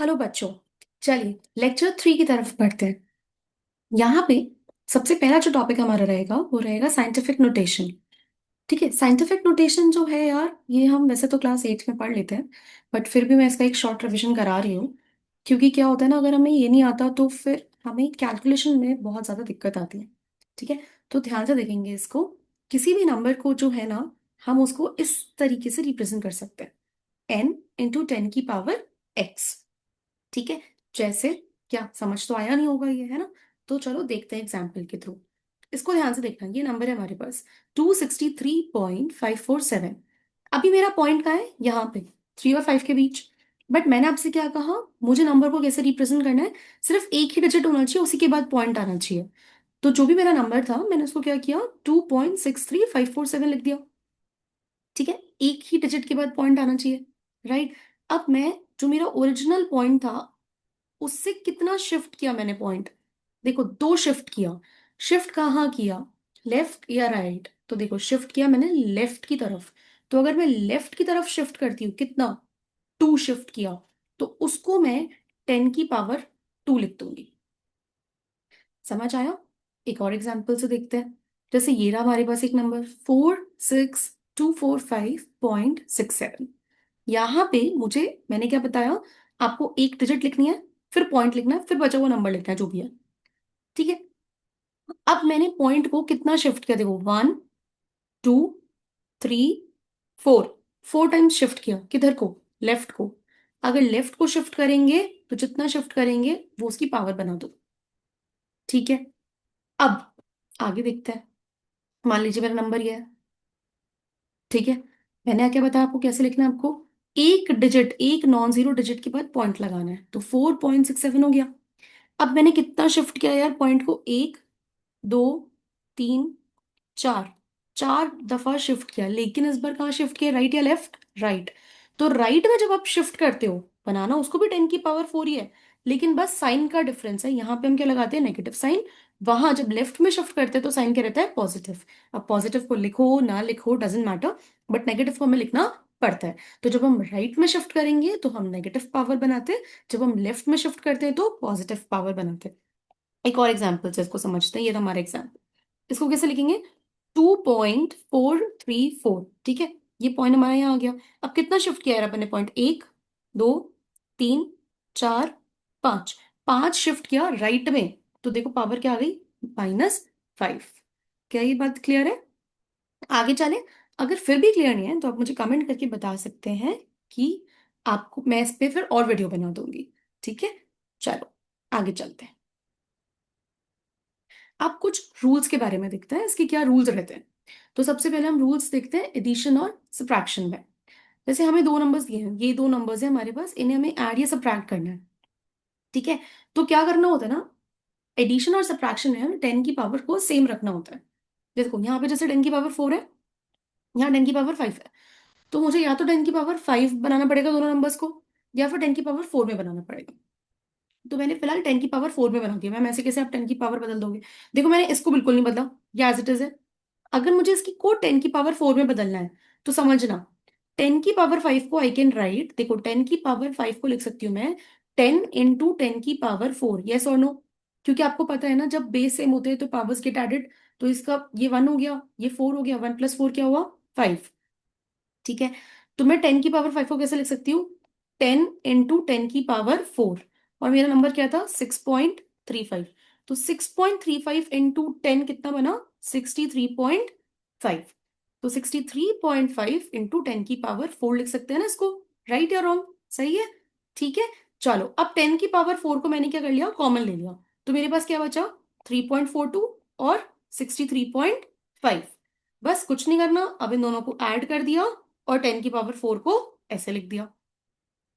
Hello बच्चों। चलिए lecture 3 की तरफ बढ़ते हैं। यहाँ पे सबसे पहला जो टॉपिक हमारा रहेगा वो रहेगा साइंटिफिक नोटेशन। ठीक है, साइंटिफिक नोटेशन जो है यार, ये हम वैसे तो क्लास 8 में पढ़ लेते हैं, बट फिर भी मैं इसका एक शॉर्ट रिवीजन करा रही हूँ। क्योंकि क्या होता है ना, अगर हमें ये नहीं आता तो फिर हमें कैलकुलेशन में बहुत ज़्यादा दिक्कत आती है। ठीक है, तो ध्यान से देखेंगे इसको। किसी भी नंबर को जो है ना, हम उसको इस तरीके से रिप्रेजेंट कर सकते हैं, n × 10⁻x। ठीक है, जैसे, क्या समझ तो आया नहीं होगा ये, है ना? तो चलो देखते हैं एग्जाम्पल के थ्रू। इसको ध्यान से देखना, ये नंबर है हमारे पास 263.547। अभी मेरा पॉइंट कहाँ है? यहाँ पे 3 और 5 के बीच। बट मैंने आपसे क्या कहा, मुझे नंबर को कैसे रिप्रेजेंट करना है, सिर्फ एक ही डिजिट होना चाहिए, उसी के बाद पॉइंट आना चाहिए। तो जो भी मेरा नंबर था मैंने उसको क्या किया, 2.63547 लिख दिया। ठीक है, एक ही डिजिट के बाद पॉइंट आना चाहिए, राइट? अब मैं, जो मेरा ओरिजिनल पॉइंट था उससे कितना शिफ्ट किया मैंने पॉइंट, देखो 2 शिफ्ट किया। शिफ्ट कहाँ किया, लेफ्ट या राइट? तो देखो शिफ्ट किया मैंने लेफ्ट की तरफ। तो अगर मैं लेफ्ट की तरफ शिफ्ट करती हूँ, कितना, 2 शिफ्ट किया, तो उसको मैं 10⁻² लिख दूंगी। समझ आया? एक और एग्जाम्पल से देखते हैं। जैसे ये रहा हमारे पास एक नंबर 46245.67। यहाँ पे मुझे, मैंने क्या बताया, आपको एक डिजिट लिखनी है, फिर पॉइंट लिखना है, फिर बचा हुआ नंबर लिखना है जो भी है। ठीक है, अब मैंने पॉइंट को कितना शिफ्ट किया, देखो 1 2 3 4, 4 टाइम्स शिफ्ट किया, किधर को, लेफ्ट को। अगर लेफ्ट को शिफ्ट करेंगे तो जितना शिफ्ट करेंगे वो उसकी पावर बना दो। ठीक है, अब आगे देखते हैं। मान लीजिए मेरा नंबर ये है। ठीक है, मैंने क्या बताया आपको कैसे लिखना है, आपको एक डिजिट, एक नॉन जीरो डिजिट के बाद पॉइंट लगाना है, तो 4.67 हो गया। अब मैंने कितना शिफ्ट किया यार पॉइंट को, 1 2 3 4, 4 दफा शिफ्ट किया, लेकिन इस बार कहाँ शिफ्ट किया, राइट या लेफ्ट, राइट। तो राइट में जब आप शिफ्ट करते हो, बनाना उसको भी 10⁻4 ही है, लेकिन बस साइन का डिफरेंस है। यहाँ पे हम क्या लगाते हैं, नेगेटिव साइन। वहां जब लेफ्ट में शिफ्ट करते हैं तो साइन क्या रहता है, पॉजिटिव। अब पॉजिटिव को लिखो ना लिखो डजेंट मैटर, बट नेगेटिव को हमें लिखना पड़ता है। तो जब हम राइट में शिफ्ट करेंगे तो हम नेगेटिव पावर बनाते हैं, जब हम लेफ्ट में शिफ्ट करते हैं तो पॉजिटिव पावर बनाते हैं। एक और एग्जाम्पल से इसको समझते हैं, ये रहा हमारा एग्जाम्पल। इसको कैसे लिखेंगे, 2.434। ठीक है, ये पॉइंट हमारा यहाँ आ गया। अब कितना शिफ्ट किया है अपन ने पॉइंट, 1 2 3 4 5, 5 शिफ्ट किया राइट में। तो देखो पावर क्या आ गई, -5। क्या ये बात क्लियर है? आगे चले। अगर फिर भी क्लियर नहीं है तो आप मुझे कमेंट करके बता सकते हैं कि आपको मैं इस पे फिर और वीडियो बना दूंगी। ठीक है, चलो आगे चलते हैं। अब कुछ रूल्स के बारे में देखते हैं, इसके क्या रूल्स रहते हैं। तो सबसे पहले हम रूल्स देखते हैं एडिशन और सब्ट्रैक्शन में। जैसे हमें दो नंबर्स दिए हैं, ये दो नंबर्स हैं हमारे पास, इन्हें हमें ऐड या सब्ट्रैक्ट करना है। ठीक है, तो क्या करना होता है ना, एडिशन और सब्ट्रैक्शन में हमें 10 की पावर को सेम रखना होता है। देखो यहाँ पे जैसे 10 की पावर 4 है, यहाँ 10 की पावर 5 है, तो मुझे या तो 10 की पावर 5 बनाना पड़ेगा दोनों नंबर्स को, या फिर 10 की पावर 4 में बनाना पड़ेगा। तो मैंने फिलहाल 10 की पावर 4 में बना दिया। मैम ऐसे कैसे आप 10 की पावर बदल दोगे? देखो मैंने इसको बिल्कुल नहीं बदला, या एज इट इज है। अगर मुझे इसकी को 10 की पावर 4 में बदलना है तो समझना, 10 की पावर 5 को आई कैन राइट, देखो 10 की पावर 5 को लिख सकती हूँ मैं 10 × 10 की पावर 4, यस और नो? क्योंकि आपको पता है ना, जब बेस सेम होते हैं तो पावर्स गेट एडेड। तो इसका ये 1 हो गया, ये 4 हो गया, 1 + 4 क्या हुआ, 5। ठीक है, तो मैं 10 की पावर 5 को कैसे लिख सकती हूँ, 10 × 10 की पावर 4। और मेरा नंबर क्या था, 6.35। तो 6.35 × 10 कितना बना, 63.5। तो 63.5 × 10 की पावर 4 लिख सकते हैं ना इसको, राइट या रॉन्ग, सही है? ठीक है, चलो अब 10 की पावर 4 को मैंने क्या कर लिया, कॉमन ले लिया। तो मेरे पास क्या बचा, 3.42 और 63.5। बस कुछ नहीं करना, अब इन दोनों को ऐड कर दिया और 10 की पावर 4 को ऐसे लिख दिया।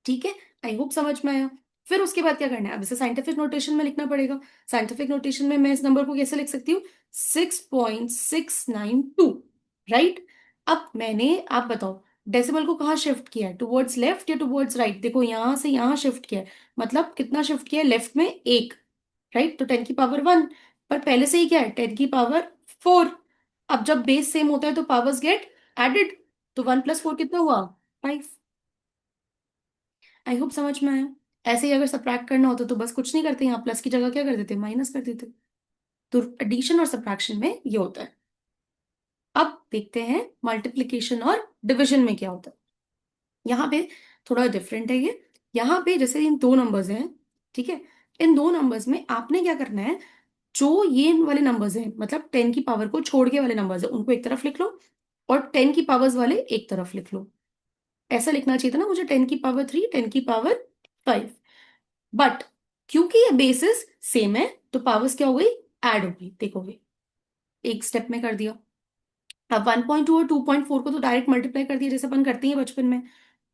ठीक है, आई होप समझ में आया। फिर उसके बाद क्या करना है, अब इसे साइंटिफिक नोटेशन में लिखना पड़ेगा। साइंटिफिक नोटेशन में मैं इस नंबर को कैसे लिख सकती हूँ, 6.692, राइट? अब मैंने, आप बताओ, डेसिमल को कहाँ शिफ्ट किया है, टुवर्ड्स लेफ्ट या टुवर्ड्स राइट? देखो यहां से यहां शिफ्ट किया है, मतलब कितना शिफ्ट किया है, लेफ्ट में एक, राइट? तो 10 की पावर 1, पर पहले से ही क्या है, 10 की पावर 4। अब जब बेस सेम होता है तो पावर्स गेट एडेड, तो 1 + 4 कितना हुआ, 5। आई होप समझ में आया। ऐसे ही अगर सब्ट्रैक्ट करना होता तो बस कुछ नहीं करते, यहाँ प्लस की जगह क्या कर देते, माइनस कर देते। तो एडिशन और सब्ट्रैक्शन में ये होता है। अब देखते हैं मल्टीप्लिकेशन और डिविजन में क्या होता है। यहाँ पे थोड़ा डिफरेंट है ये। यहाँ पे जैसे इन दो नंबर्स हैं, ठीक है, इन दो नंबर्स में आपने क्या करना है, जो ये वाले नंबर्स हैं, मतलब 10 की पावर को छोड़ के वाले नंबर्स हैं, उनको एक तरफ लिख लो, और 10 की पावर्स वाले एक तरफ लिख लो। ऐसा लिखना चाहिए था ना मुझे, 10 की पावर 3, 10 की पावर 5। बट क्योंकि ये बेसिस सेम है तो पावर्स क्या हो गई, ऐड हो गई, देखोगे एक स्टेप में कर दिया। अब 1.2 और 2.4 को तो डायरेक्ट मल्टीप्लाई कर दिया जैसे अपन करते हैं बचपन में।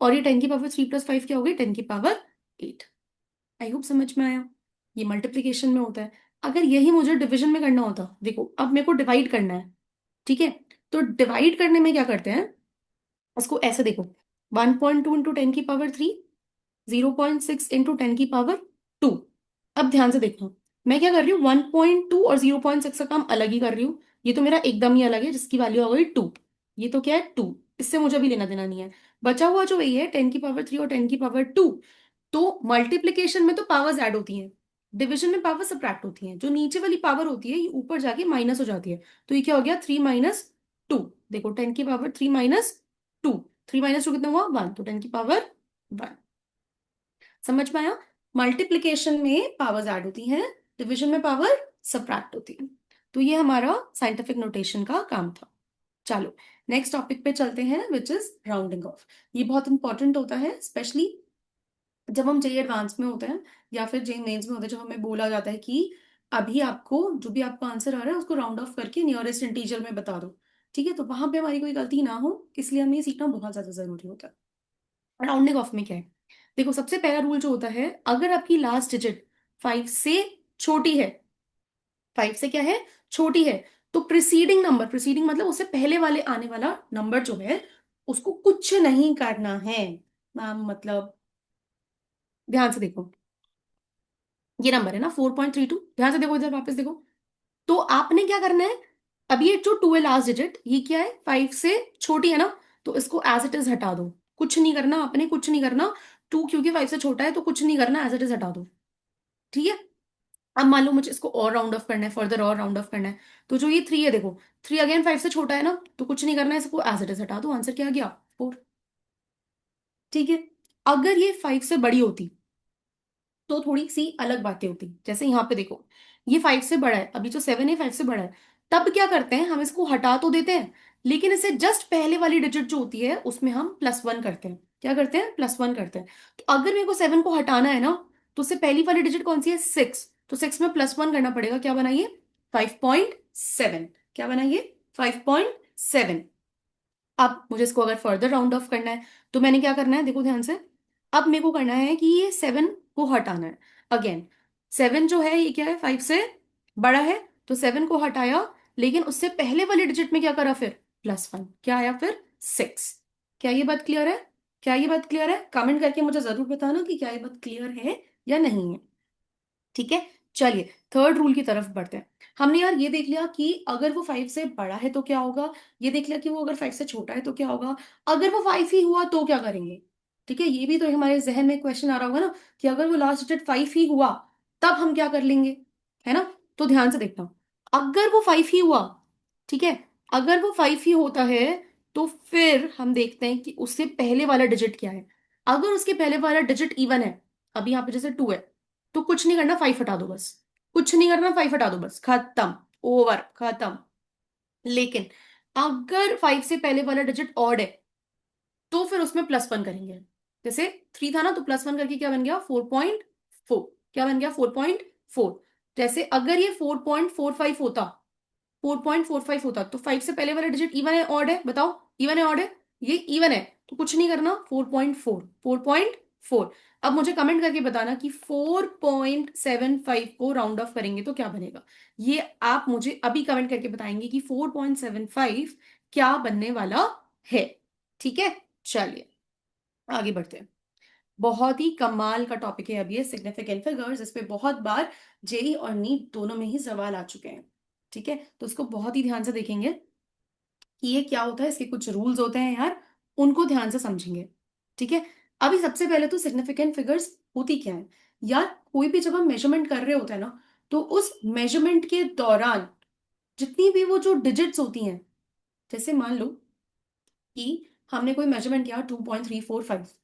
और ये 10 की पावर 3 + 5 क्या हो गई, 10 की पावर 8। आई होप समझ में आया। ये मल्टीप्लीकेशन में होता है। अगर यही मुझे डिवीजन में करना होता, देखो अब मेरे को डिवाइड करना है, ठीक है, तो डिवाइड करने में क्या करते हैं, उसको ऐसे देखो, 1.2 × 10 की पावर 3, 0.6 × 10 की पावर 2। अब ध्यान से देखना, मैं क्या कर रही हूँ, 1.2 और 0.6 का काम अलग ही कर रही हूँ। ये तो मेरा एकदम ही अलग है, जिसकी वैल्यू हो गई 2। ये तो क्या है, 2। इससे मुझे भी लेना देना नहीं है। बचा हुआ जो वही है 10 की पावर 3 और 10 की पावर 2। तो मल्टीप्लीकेशन में तो पावर्स ऐड होती हैं, डिवीजन में पावर सब्ट्रैक्ट होती हैं। जो नीचे वाली पावर होती है ये ऊपर जाके माइनस हो जाती है। तो ये क्या हो गया, 3 - 2। देखो 10 की पावर 3 - 2, 3 - 2 कितना हुआ, 1, तो 10 की पावर 1। समझ में आया। मल्टीप्लीकेशन में पावर्स ऐड होती हैं, डिवीजन में पावर सब्ट्रैक्ट होती है। तो ये हमारा साइंटिफिक नोटेशन का काम था। चलो नेक्स्ट टॉपिक पे चलते हैं, विच इज राउंडिंग ऑफ। ये बहुत इंपॉर्टेंट होता है, स्पेशली जब हम जेई एडवांस में होते हैं या फिर जेई मेंस में होते हैं, जब हमें बोला जाता है कि अभी आपको जो भी आपका आंसर आ रहा है उसको राउंड ऑफ करके नियरेस्ट इंटीजर में बता दो। ठीक है, तो वहां पे हमारी कोई गलती ना हो, इसलिए हमें ये सीखना बहुत ज्यादा जरूरी होता है। राउंडिंग ऑफ में क्या है, देखो सबसे पहला रूल जो होता है, अगर आपकी लास्ट डिजिट 5 से छोटी है, 5 से क्या है, छोटी है, तो प्रिसीडिंग नंबर, प्रिसीडिंग मतलब उससे पहले वाले आने वाला नंबर जो है उसको कुछ नहीं करना है। मैम मतलब ध्यान से देखो, ये नंबर है ना 4.32, ध्यान से देखो, इधर वापस देखो। तो आपने क्या करना है, अब ये जो 2 है लास्ट डिजिट, ये क्या है, 5 से छोटी है ना, तो इसको एज इट इज हटा दो। कुछ नहीं करना आपने, कुछ नहीं करना। 2 क्योंकि 5 से छोटा है तो कुछ नहीं करना, एज इट इज हटा दो। ठीक है। अब मान लो मुझे इसको और राउंड ऑफ करना है, फर्दर और राउंड ऑफ करना है, तो जो ये 3 है देखो, 3 अगेन 5 से छोटा है ना, तो कुछ नहीं करना है, इसको एज इट इज हटा दो। आंसर क्या आ गया, 4। ठीक है। अगर ये 5 से बड़ी होती तो थोड़ी सी अलग बातें होती, जैसे यहाँ पे देखो, ये 5 से बड़ा है, अभी जो 7 है 5 से बड़ा है। तब क्या करते हैं, हम इसको हटा तो देते हैं, लेकिन इसे जस्ट पहले वाली डिजिट जो होती है उसमें हम +1 करते हैं। क्या करते हैं, +1 करते हैं। तो अगर मेरे को 7 को हटाना है ना, तो उससे पहली वाली डिजिट कौन सी है, 6। तो 6 में +1 करना पड़ेगा, क्या बनाइए, 5.7। क्या बनाइए, 5.7। अब मुझे इसको अगर फर्दर राउंड ऑफ करना है, तो मैंने क्या करना है, देखो ध्यान से। अब मेरे को करना है कि ये 7 को हटाना है। अगेन 7 जो है ये क्या है, 5 से बड़ा है, तो 7 को हटाया, लेकिन उससे पहले वाली डिजिट में क्या करा फिर, +1। क्या आया फिर, 6। क्या ये बात क्लियर है, क्या ये बात क्लियर है, कमेंट करके मुझे जरूर बताना कि क्या ये बात क्लियर है या नहीं है। ठीक है। चलिए थर्ड रूल की तरफ बढ़ते हैं। हमने यार ये देख लिया कि अगर वो 5 से बड़ा है तो क्या होगा, ये देख लिया कि वो अगर 5 से छोटा है तो क्या होगा, अगर वो 5 ही हुआ तो क्या करेंगे। ठीक है, ये भी तो हमारे जहन में क्वेश्चन आ रहा होगा ना, कि अगर वो लास्ट डिजिट 5 ही हुआ तब हम क्या कर लेंगे, है ना। तो ध्यान से देखना, अगर वो 5 ही हुआ, ठीक है, अगर वो 5 ही होता है, तो फिर हम देखते हैं कि उससे पहले वाला डिजिट क्या है। अगर उसके पहले वाला डिजिट इवन है, अभी यहाँ पे जैसे 2 है, तो कुछ नहीं करना, 5 हटा दो बस। कुछ नहीं करना, 5 हटा दो बस, खत्म, ओवर, खत्म। लेकिन अगर 5 से पहले वाला डिजिट ऑड है, तो फिर उसमें +1 करेंगे। जैसे 3 था ना, तो +1 करके क्या बन गया, 4.4। क्या बन गया, 4.4। जैसे अगर ये 4.45 होता, 4.45 होता, तो 5 से पहले वाला डिजिट इवन है ऑड है, बताओ, इवन है ऑड है, ये इवन है, तो कुछ नहीं करना, 4.4, 4.4। अब मुझे कमेंट करके बताना कि 4.75 को राउंड ऑफ करेंगे तो क्या बनेगा। ये आप मुझे अभी कमेंट करके बताएंगे कि 4.75 क्या बनने वाला है। ठीक है। चलिए आगे बढ़ते हैं। बहुत ही कमाल का टॉपिक है अभी ये, सिग्निफिकेंट फिगर्स। इस पे बहुत बार जेई और नीट दोनों में ही सवाल आ चुके हैं। ठीक है, तो उसको बहुत ही ध्यान से देखेंगे कि ये क्या होता है, इसके कुछ रूल्स होते हैं यार, उनको ध्यान से समझेंगे। ठीक है। अभी सबसे पहले तो सिग्निफिकेंट फिगर्स होती क्या है यार? कोई भी जब हम मेजरमेंट कर रहे होते हैं ना, तो उस मेजरमेंट के दौरान जितनी भी वो जो डिजिट्स होती हैं, जैसे मान लो कि हमने कोई मेजरमेंट किया 2.345,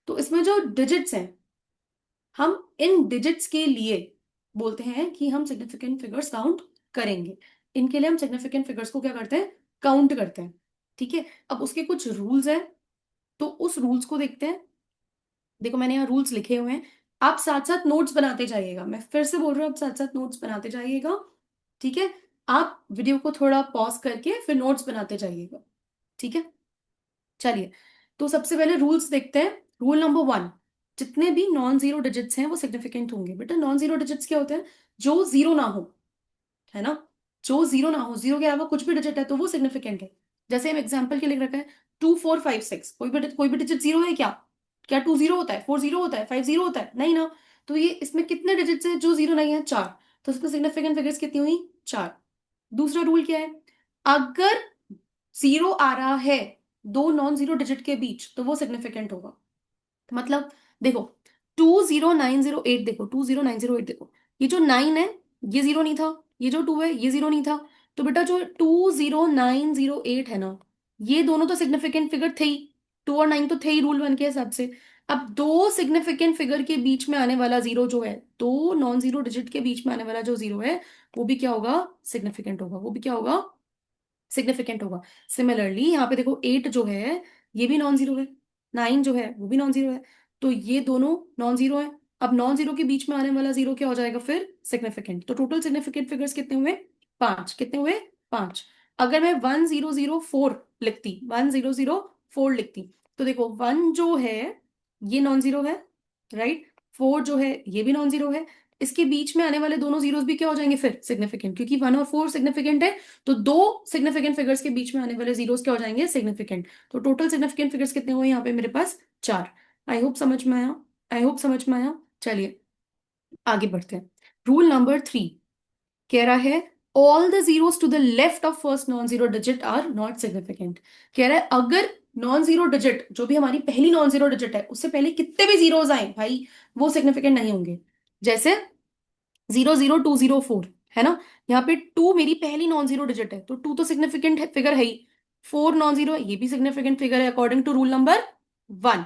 तो इसमें जो डिजिट्स हैं, हम इन डिजिट्स के लिए बोलते हैं कि हम सिग्निफिकेंट फिगर्स काउंट करेंगे। इनके लिए हम सिग्निफिकेंट फिगर्स को क्या करते हैं? काउंट करते हैं। ठीक है, अब उसके कुछ रूल्स हैं, तो उस रूल्स को देखते हैं। देखो मैंने यहाँ रूल्स लिखे हुए हैं, आप साथ साथ नोट्स बनाते जाइएगा। मैं फिर से बोल रही हूँ, आप साथ साथ नोट्स बनाते जाइएगा। ठीक है, आप वीडियो को थोड़ा पॉज करके फिर नोट्स बनाते जाइएगा। ठीक है, चलिए। तो सबसे पहले रूल्स देखते हैं। रूल नंबर 1, जितने भी नॉन जीरो डिजिट्स हैं वो सिग्निफिकेंट होंगे। बेटा नॉन जीरो डिजिट्स क्या होते हैं? जो जीरो ना हो, है ना? जो जीरो ना हो, जीरो के अलावा कुछ भी डिजिट है तो वो सिग्निफिकेंट है। जैसे हम एग्जाम्पल के लिए रखा है 2456, कोई भी डिजिट जीरो है क्या? क्या 20 होता है, 40 होता है, 50 होता है? नहीं ना। तो ये इसमें कितने डिजिट्स हैं जो जीरो नहीं है? 4। तो इसमें सिग्निफिकेंट फिगर्स कितनी हुई? 4। दूसरा रूल क्या है? अगर जीरो आ रहा है दो नॉन जीरो डिजिट के बीच तो वो सिग्निफिकेंट होगा। मतलब देखो 20908, देखो 20908, देखो ये जो 9 है ये जीरो नहीं था, ये जो 2 है ये जीरो नहीं था। तो बेटा जो 20908 है ना, ये दोनों तो सिग्निफिकेंट फिगर थे ही। 2 और 9 तो थे ही रूल 1 के हिसाब से। अब दो सिग्निफिकेंट फिगर के बीच में आने वाला जीरो जो है, दो नॉन जीरो डिजिट के बीच में आने वाला जो जीरो है, वो भी क्या होगा? सिग्निफिकेंट होगा। वो भी क्या होगा? सिग्निफिकेंट होगा। सिमिलरली यहाँ पे देखो 8 जो है ये भी नॉन जीरो है, 9 जो है वो भी नॉन जीरो है। तो ये दोनों नॉन जीरो है। अब नॉन जीरो के बीच में आने वाला जीरो क्या हो जाएगा फिर? सिग्निफिकेंट। तो टोटल सिग्निफिकेंट फिगर्स कितने हुए? 5। कितने हुए? 5। अगर मैं 1004 लिखती, 1004 लिखती, तो देखो 1 जो है ये नॉन जीरो है, राइट? 4 जो है ये भी नॉन जीरो है। इसके बीच में आने वाले दोनों जीरोस भी क्या हो जाएंगे फिर? सिग्निफिकेंट, क्योंकि 1 और 4 सिग्निफिकेंट है। तो दो सिग्निफिकेंट फिगर्स के बीच में आने वाले जीरोस क्या हो जाएंगे? सिग्निफिकेंट। तो टोटल सिग्निफिकेंट फिगर्स कितने हुए यहाँ पे मेरे पास? 4। आई होप समझ में आया। आई होप समझ में आया। चलिए आगे बढ़ते हैं। रूल नंबर 3 कह रहा है all the zeros to the left of first non zero digit are not significant. कह रहा है अगर नॉन जीरो डिजिट, जो भी हमारी पहली नॉन जीरो डिजिट है, उससे पहले कितने भी जीरोस आए भाई, वो सिग्निफिकेंट नहीं होंगे। जैसे 00204 है ना, यहाँ पे 2 मेरी पहली नॉन जीरो डिजिट है, तो 2 तो सिग्निफिकेंट फिगर है ही। 4 नॉन जीरो है, ये भी सिग्निफिकेंट फिगर है अकॉर्डिंग टू रूल नंबर 1।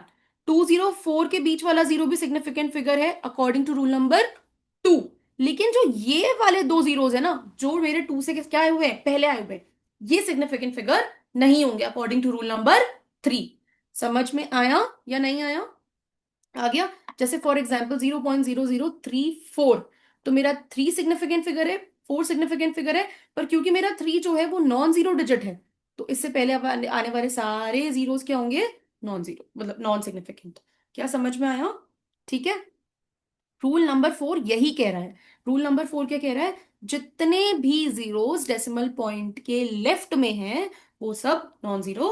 204 के बीच वाला जीरो भी सिग्निफिकेंट फिगर है अकॉर्डिंग टू रूल नंबर 2। लेकिन जो ये वाले दो जीरोस है ना, जो मेरे 2 से क्या आए हुए हैं, पहले आए हुए हैं, ये सिग्निफिकेंट फिगर नहीं होंगे अकॉर्डिंग टू रूल नंबर 3। समझ में आया या नहीं आया? आ गया। जैसे फॉर एग्जाम्पल 0.0034, तो मेरा 3 सिग्निफिकेंट फिगर है, 4 सिग्निफिकेंट फिगर है, पर क्योंकि मेरा 3 जो है वो नॉन जीरो डिजिट है, तो इससे पहले अब आने वाले सारे जीरोस क्या होंगे? नॉन जीरो, मतलब नॉन सिग्निफिकेंट। क्या समझ में आया? ठीक है। रूल नंबर 4 यही कह रहा है। रूल नंबर 4 क्या कह रहा है? जितने भी जीरोस डेसिमल पॉइंट के लेफ्ट में हैं वो सब नॉन जीरो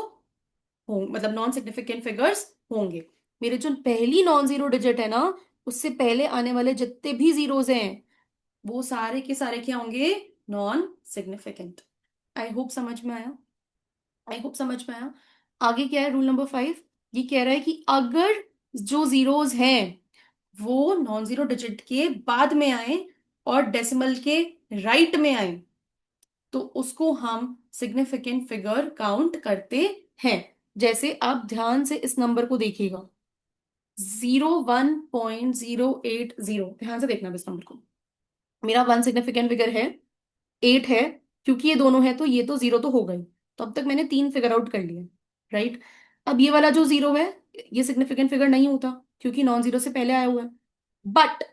हों, मतलब नॉन सिग्निफिकेंट फिगर्स होंगे। मेरे जो पहली नॉन जीरो डिजिट है ना, उससे पहले आने वाले जितने भी जीरोस हैं वो सारे के सारे क्या होंगे? Non significant. आई होप समझ में आया। आई होप समझ में आया। आगे क्या है? रूल नंबर 5 ये कह रहा है कि अगर जो जीरोस हैं वो नॉन जीरो डिजिट के बाद में आए और डेसिमल के राइट में आए, तो उसको हम सिग्निफिकेंट फिगर काउंट करते हैं। जैसे आप ध्यान से इस नंबर को देखिएगा, 01.080, ध्यान से देखना इस नंबर को। मेरा 1 सिग्निफिकेंट फिगर है, 8 है, क्योंकि ये दोनों है तो ये तो जीरो तो हो गई। तो अब तक मैंने 3 फिगर आउट कर लिए, राइट? अब ये वाला जो जीरो है ये सिग्निफिकेंट फिगर नहीं होता क्योंकि नॉन जीरो से पहले आया हुआ है। बट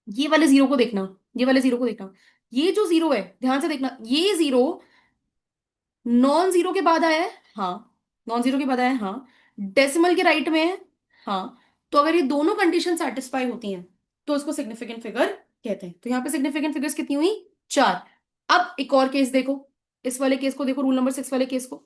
ये वाले जीरो को देखना, ये वाले जीरो को देखना, ये जो जीरो है ध्यान से देखना, ये जीरो नॉन जीरो के बाद आया है। हाँ, नॉन जीरो के बाद आया है, हाँ। डेसिमल के राइट में है, हाँ। तो अगर ये दोनों कंडीशन सेटिस्फाई होती हैं तो उसको सिग्निफिकेंट फिगर कहते हैं। तो यहाँ पे सिग्निफिकेंट फिगर्स कितनी हुई? 4। अब एक और केस देखो, इस वाले केस को देखो, रूल नंबर 6 वाले केस को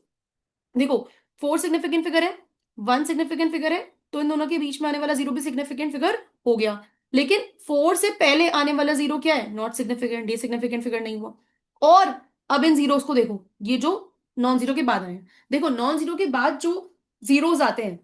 देखो। 4 सिग्निफिकेंट फिगर है, 1 सिग्निफिकेंट फिगर है, तो इन दोनों के बीच में आने वाला जीरो भी सिग्निफिकेंट फिगर हो गया। लेकिन 4 से पहले आने वाला जीरो क्या है? नॉट सिग्निफिकेंट, ये सिग्निफिकेंट फिगर नहीं हुआ। और अब इन जीरोस को देखो, ये जो नॉन जीरो के बाद आए हैं, देखो नॉन जीरो के बाद जो जीरोस आते हैं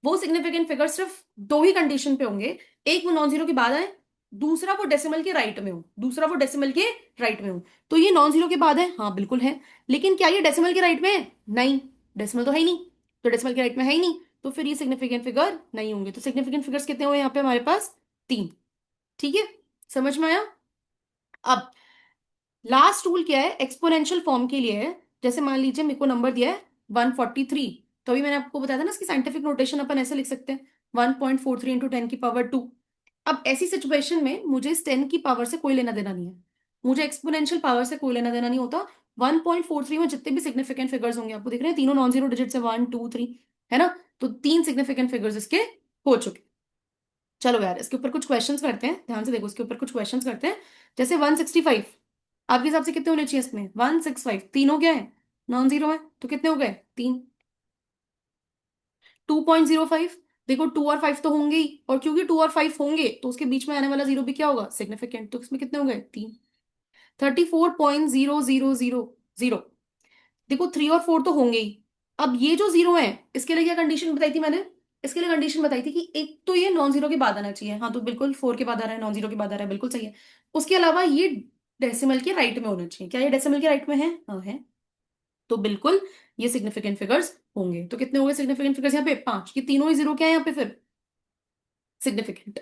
वो सिग्निफिकेंट फिगर सिर्फ दो ही कंडीशन पे होंगे, एक वो नॉन जीरो के बाद आए, दूसरा वो डेसिमल के राइट में हो, दूसरा वो डेसिमल के राइट में हो। तो ये नॉन जीरो के बाद है, हाँ बिल्कुल है, लेकिन क्या ये डेसिमल के राइट में है? नहीं, डेसिमल तो है ही नहीं, तो डेसिमल के राइट में है ही नहीं, तो फिर ये सिग्निफिकेंट फिगर नहीं होंगे। तो सिग्निफिकेंट फिगर्स कितने हुए यहाँ पे हमारे पास? तीन। ठीक है, समझ में आया? अब लास्ट रूल क्या है, एक्सपोनेंशियल फॉर्म के लिए है। जैसे मान लीजिए मेरे को नंबर दिया है 143, तो अभी मैंने आपको बताया था ना इसकी साइंटिफिक नोटेशन अपन ऐसे लिख सकते हैं, 1.43 इंटू 10 की पावर 2। अब ऐसी सिचुएशन में मुझे इस 10 की पावर से कोई लेना देना नहीं है, मुझे एक्सपोनेंशियल पावर से कोई लेना देना नहीं होता। 1.43 में जितने भी सिग्निफिकेंट फिगर्स होंगे, आपको दिख रहे हैं तीनों नॉन जीरो डिजिट से, 1 2 3, है ना? तो तीन सिग्निफिकेंट फिगर्स इसके हो चुके। चलो यार इसके ऊपर कुछ क्वेश्चंस करते हैं, ध्यान से देखो, इसके ऊपर कुछ क्वेश्चंस करते हैं। जैसे 165, आपके हिसाब से कितने होने चाहिए इसमें? 165, तीनों क्या है? नॉन जीरो है, तो कितने हो गए? तीन। 2.05, देखो 2 और 5 तो होंगे ही, और क्योंकि 2 और 5 होंगे तो उसके बीच में आने वाला जीरो भी क्या होगा? सिग्निफिकेंट, तो इसमें कितने हो गए? तीन। 34.0000, देखो 3 और 4 तो होंगे ही। अब ये जो जीरो है, इसके लिए क्या कंडीशन बताई थी मैंने? इसके लिए कंडीशन बताई थी कि एक तो ये नॉन जीरो के बाद आना चाहिए, हाँ तो बिल्कुल 4 के बाद आ रहा है, नॉन जीरो के बाद आ रहा है, बिल्कुल सही है। उसके अलावा ये डेसिमल के राइट में होना चाहिए, क्या ये डेसिमल के राइट में है? हाँ है, तो बिल्कुल ये सिग्निफिकेंट फिगर्स होंगे। तो कितने हो गए सिग्निफिकेंट फिगर्स यहाँ पे? पांच। ये तीनों ही जीरो क्या है यहाँ पे फिर? सिग्निफिकेंट।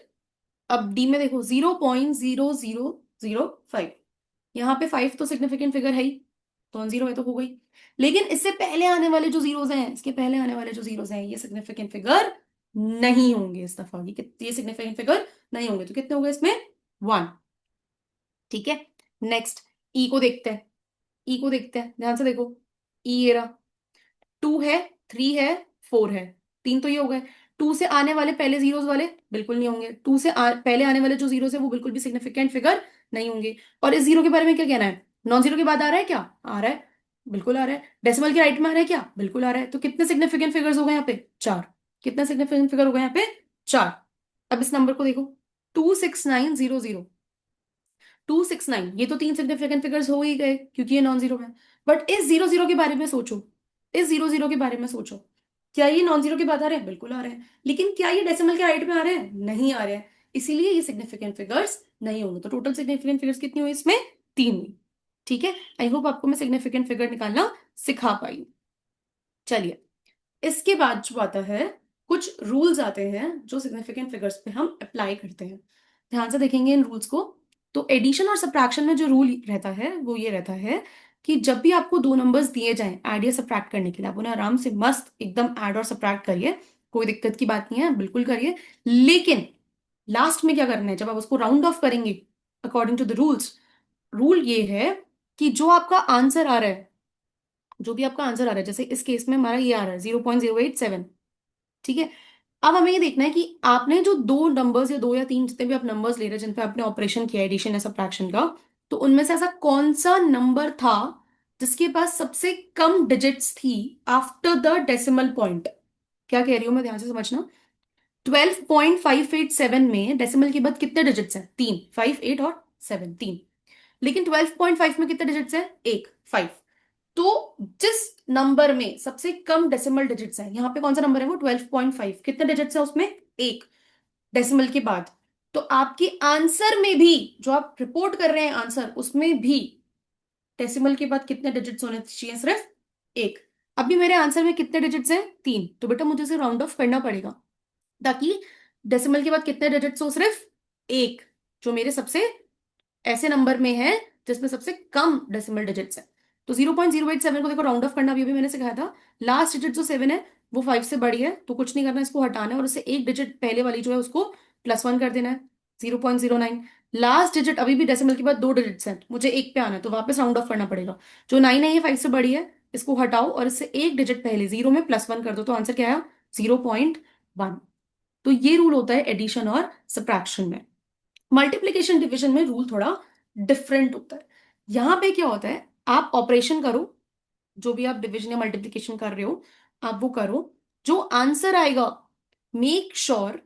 अब डी में देखो 0.0005, यहाँ पे 5 तो सिग्निफिकेंट फिगर है ही, तो ऑन जीरो है तो हो गई। लेकिन इससे पहले आने वाले जो जीरोस हैं, इसके पहले आने वाले जो जीरोस हैं, ये सिग्निफिकेंट फिगर नहीं होंगे इस दफा, ये सिग्निफिकेंट फिगर नहीं होंगे। तो कितने हो गए इसमें? वन। ठीक है, नेक्स्ट ई को देखते हैं। ई को देखते हैं, ध्यान से देखो। ई ये रहा, 2 है, 3 है, 4 है, तीन तो ये हो गए। टू से आने वाले पहले जीरोस वाले बिल्कुल नहीं होंगे, पहले आने वाले जो जीरोस है वो बिल्कुल भी सिग्निफिकेंट फिगर नहीं होंगे। और इस जीरो के बारे में क्या कहना है? नॉन जीरो के बाद आ रहा है क्या? आ रहा है, बिल्कुल आ रहा है। डेसिमल के राइट में आ रहा है क्या? बिल्कुल आ रहा है। तो कितने सिग्निफिकेंट फिगर्स हो गए यहाँ पे? चार। कितने सिग्निफिकेंट फिगर हो गए यहाँ पे? चार। अब इस नंबर को देखो, 26900, 269, ये तो तीन सिग्निफिकेंट फिगर्स हो ही गए क्योंकि ये नॉन जीरो है। बट इस जीरो जीरो के बारे में सोचो, इस जीरो जीरो के बारे में सोचो, क्या ये नॉन जीरो के बाद आ रहे हैं? बिल्कुल आ रहे हैं, लेकिन क्या ये डेसिमल के राइट में आ रहे हैं? नहीं आ रहे हैं, इसीलिए ये सिग्निफिकेंट फिगर्स नहीं होंगे। तो टोटल सिग्निफिकेंट फिगर्स कितनी हुई इसमें? तीन हुई। ठीक है, आई होप आपको मैं सिग्निफिकेंट फिगर निकालना सिखा पाई। चलिए, इसके बाद जो आता है, कुछ रूल्स आते हैं जो सिग्निफिकेंट फिगर्स पे हम अप्लाई करते हैं। ध्यान से देखेंगे इन रूल्स को। तो एडिशन और सब्ट्रैक्शन में जो रूल रहता है वो ये रहता है कि जब भी आपको दो नंबर्स दिए जाएं ऐड या सब्ट्रैक्ट करने के लिए, आप उन्हें आराम से मस्त एकदम ऐड और सब्ट्रैक्ट करिए, कोई दिक्कत की बात नहीं है, बिल्कुल करिए। लेकिन लास्ट में क्या करना है, जब आप उसको राउंड ऑफ करेंगे according to the rules, rule ये है कि जो आपका आंसर आ रहा है, जो भी आपका आंसर आ रहा है, जैसे इस केस में हमारा ये आ रहा है 0.087, ठीक है। अब हमें ये देखना है कि आपने जो दो नंबर्स या दो या तीन जितने भी आप नंबर्स ले रहे हैं जिन पे आपने ऑपरेशन किया एडिशन या सब्ट्रैक्शन का, तो उनमें से ऐसा कौन सा नंबर था जिसके पास सबसे कम डिजिट्स थी आफ्टर द डेसिमल पॉइंट। क्या कह रही हूं मैं, ध्यान से समझना। 12.587 में डेसिमल के बाद कितने डिजिट्स हैं? तीन, 5 8 और 7, तीन। लेकिन 12.5 में कितने डिजिट्स हैं? एक, 5। तो जिस नंबर में सबसे कम डेसिमल डिजिट्स हैं, यहां पे कौन सा नंबर है? वो 12.5। कितने डिजिट्स है उसमें? एक, डेसिमल के बाद। तो आपके आंसर में भी, जो आप रिपोर्ट कर रहे हैं आंसर, उसमें भी डेसिमल के बाद कितने डिजिट्स होने चाहिए? सिर्फ एक। अभी मेरे आंसर में कितने डिजिट्स हैं? तीन, तो बेटा मुझे इसे राउंड ऑफ करना पड़ेगा, ताकि डेसिमल के बाद कितने डिजिट्स हो? सिर्फ एक, जो मेरे सबसे ऐसे नंबर में है जिसमें सबसे कम डेसिमल डिजिट्स है। तो 0.087 को देखो राउंड ऑफ करना अभी अभी मैंने सिखाया था। लास्ट डिजिट जो 7 है वो 5 से बड़ी है, तो कुछ नहीं करना, इसको हटाना है और उससे एक डिजिट पहले वाली जो है उसको +1 कर देना है, 0.09। लास्ट डिजिट अभी भी डेसिमल के बाद दो डिजिट्स हैं, मुझे एक पे आना है, तो वापस राउंड ऑफ करना पड़ेगा। जो 9 है ये 5 से बड़ी है, इसको हटाओ और इससे एक डिजिट पहले जीरो में +1 कर दो, तो आंसर क्या आया? 0.1। तो ये रूल होता है एडिशन और सब्ट्रैक्शन में। मल्टीप्लीकेशन डिवीजन में रूल थोड़ा डिफरेंट होता है। यहां पे क्या होता है, आप ऑपरेशन करो, जो भी आप डिवीजन या मल्टीप्लीकेशन कर रहे हो आप वो करो, जो आंसर आएगा मेक श्योर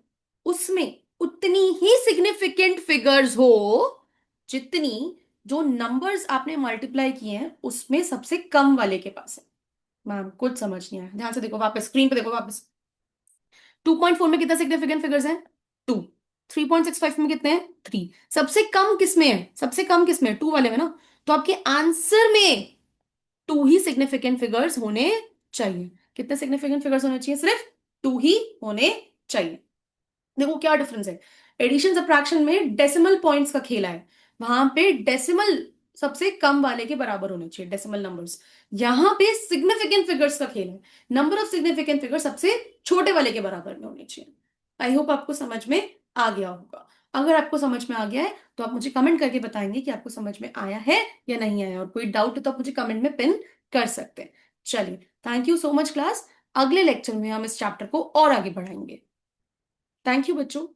उसमें उतनी ही सिग्निफिकेंट फिगर्स हो जितनी जो नंबर्स आपने मल्टीप्लाई किए हैं उसमें सबसे कम वाले के पास है। मैम कुछ समझ नहीं आया, ध्यान से देखो, वापस स्क्रीन पे देखो वापस। 2.4 में कितने सिग्निफिकेंट फिगर्स हैं? 2। 3.65 में कितने हैं? 3। सबसे कम किसमें है? सबसे कम किसमें है? 2 वाले में ना। तो आपके आंसर में 2 ही सिग्निफिकेंट फिगर्स होने चाहिए। कितने सिग्निफिकेंट फिगर्स होने चाहिए? सिर्फ 2 ही होने चाहिए। देखो क्या डिफरेंस है। एडिशन सब्ट्रैक्शन में डेसिमल पॉइंट्स का खेला है, वहां पे डेसिमल सबसे कम वाले के बराबर होने चाहिए, डेसिमल नंबर्स। यहां पे सिग्निफिकेंट फिगर्स का खेल है, नंबर ऑफ सिग्निफिकेंट फिगर सबसे छोटे वाले के बराबर में होने चाहिए। आई होप आपको समझ में आ गया होगा। अगर आपको समझ में आ गया है तो आप मुझे कमेंट करके बताएंगे कि आपको समझ में आया है या नहीं आया, और कोई डाउट है तो आप मुझे कमेंट में पिन कर सकते हैं। चलिए, thank you so much class. अगले लेक्चर में हम इस चैप्टर को और आगे बढ़ाएंगे। थैंक यू बच्चों।